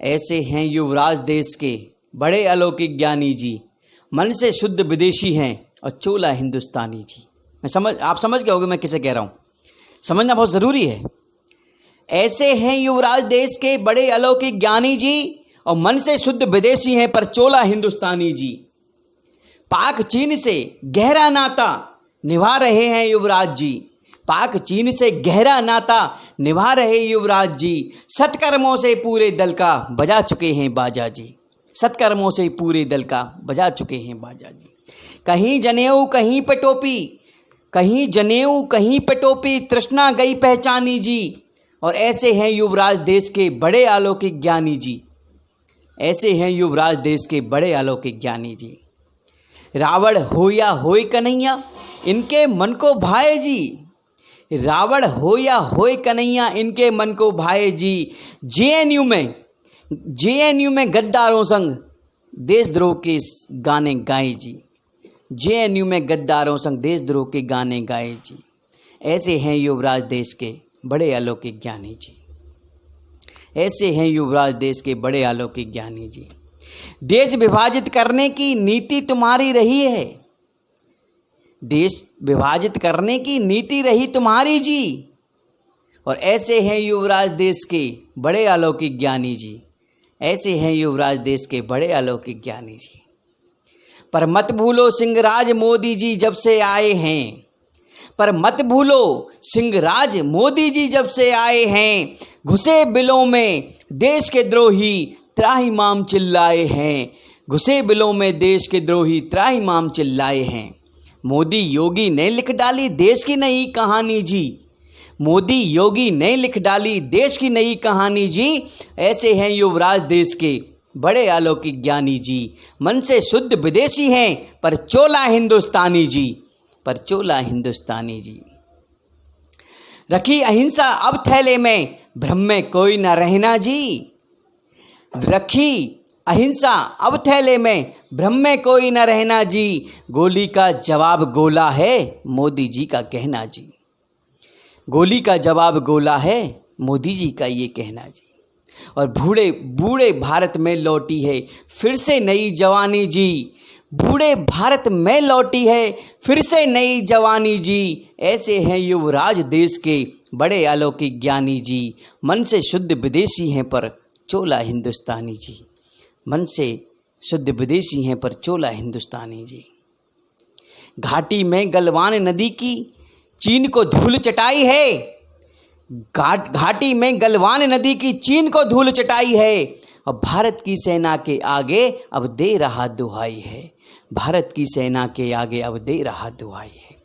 ऐसे हैं युवराज देश के बड़े अलौकिक ज्ञानी जी, मन से शुद्ध विदेशी हैं और चोला हिंदुस्तानी जी। आप समझ गए होंगे मैं किसे कह रहा हूँ, समझना बहुत ज़रूरी है। ऐसे हैं युवराज देश के बड़े अलौकिक ज्ञानी जी और मन से शुद्ध विदेशी हैं पर चोला हिंदुस्तानी जी। पाक चीन से गहरा नाता निभा रहे हैं युवराज जी, पाक चीन से गहरा नाता निभा रहे युवराज जी। सत्कर्मों से पूरे दल का बजा चुके हैं बाजा जी, सत्कर्मों से पूरे दल का बजा चुके हैं बाजा जी। कहीं जनेऊ कहीं पे टोपी, कहीं जनेऊ कहीं पे टोपी, तृष्णा गई पहचानी जी। और ऐसे हैं युवराज देश के बड़े अलौकिक ज्ञानी जी, ऐसे हैं युवराज देश के बड़े अलौकिक ज्ञानी जी। रावण हो या होए कन्हैया इनके मन को भाए जी, रावण हो या होए कन्हैया इनके मन को भाए जी। जेएनयू में गद्दारों संग देशद्रोह के गाने गाए जी, जेएनयू में गद्दारों संग देशद्रोह के गाने गाए जी। ऐसे हैं युवराज देश के बड़े अलौकिक ज्ञानी जी, ऐसे हैं युवराज देश के बड़े अलौकिक ज्ञानी जी। देश विभाजित करने की नीति तुम्हारी रही है, देश विभाजित करने की नीति रही तुम्हारी जी। और ऐसे हैं युवराज देश के बड़े अलौकिक ज्ञानी जी, ऐसे हैं युवराज देश के बड़े अलौकिक ज्ञानी जी। पर मत भूलो सिंहराज मोदी जी जब से आए हैं, पर मत भूलो सिंहराज मोदी जी जब से आए हैं। घुसे बिलों में देश के द्रोही त्राहिमाम चिल्लाए हैं, घुसे बिलों में देश के द्रोही त्राहिमाम चिल्लाए हैं। मोदी योगी ने लिख डाली देश की नई कहानी जी, मोदी योगी ने लिख डाली देश की नई कहानी जी। ऐसे हैं युवराज देश के बड़े अलौकिक ज्ञानी जी, मन से शुद्ध विदेशी हैं पर चोला हिंदुस्तानी जी, पर चोला हिंदुस्तानी जी। रखी अहिंसा अब थैले में भ्रम में कोई न रहना जी, रखी अहिंसा अब थैले में भ्रम में कोई न रहना जी। गोली का जवाब गोला है मोदी जी का कहना जी, गोली का जवाब गोला है मोदी जी का ये कहना जी। और बूढ़े बूढ़े भारत में लौटी है फिर से नई जवानी जी, बूढ़े भारत में लौटी है फिर से नई जवानी जी। ऐसे हैं युवराज देश के बड़े अलौकिक ज्ञानी जी, मन से शुद्ध विदेशी हैं पर चोला हिंदुस्तानी जी, मन से शुद्ध विदेशी हैं पर चोला हिंदुस्तानी जी। घाटी में गलवान नदी की चीन को धूल चटाई है, घाटी में गलवान नदी की चीन को धूल चटाई है। और भारत की सेना के आगे अब दे रहा दुहाई है, भारत की सेना के आगे अब दे रहा दुहाई है।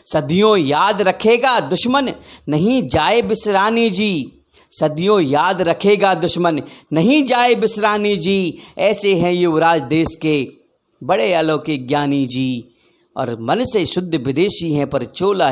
सदियों याद रखेगा दुश्मन नहीं जाए बिसरानी जी, सदियों याद रखेगा दुश्मन नहीं जाए बिसरानी जी। ऐसे हैं युवराज देश के बड़े अलौकिक ज्ञानी जी और मन से शुद्ध विदेशी हैं पर चोला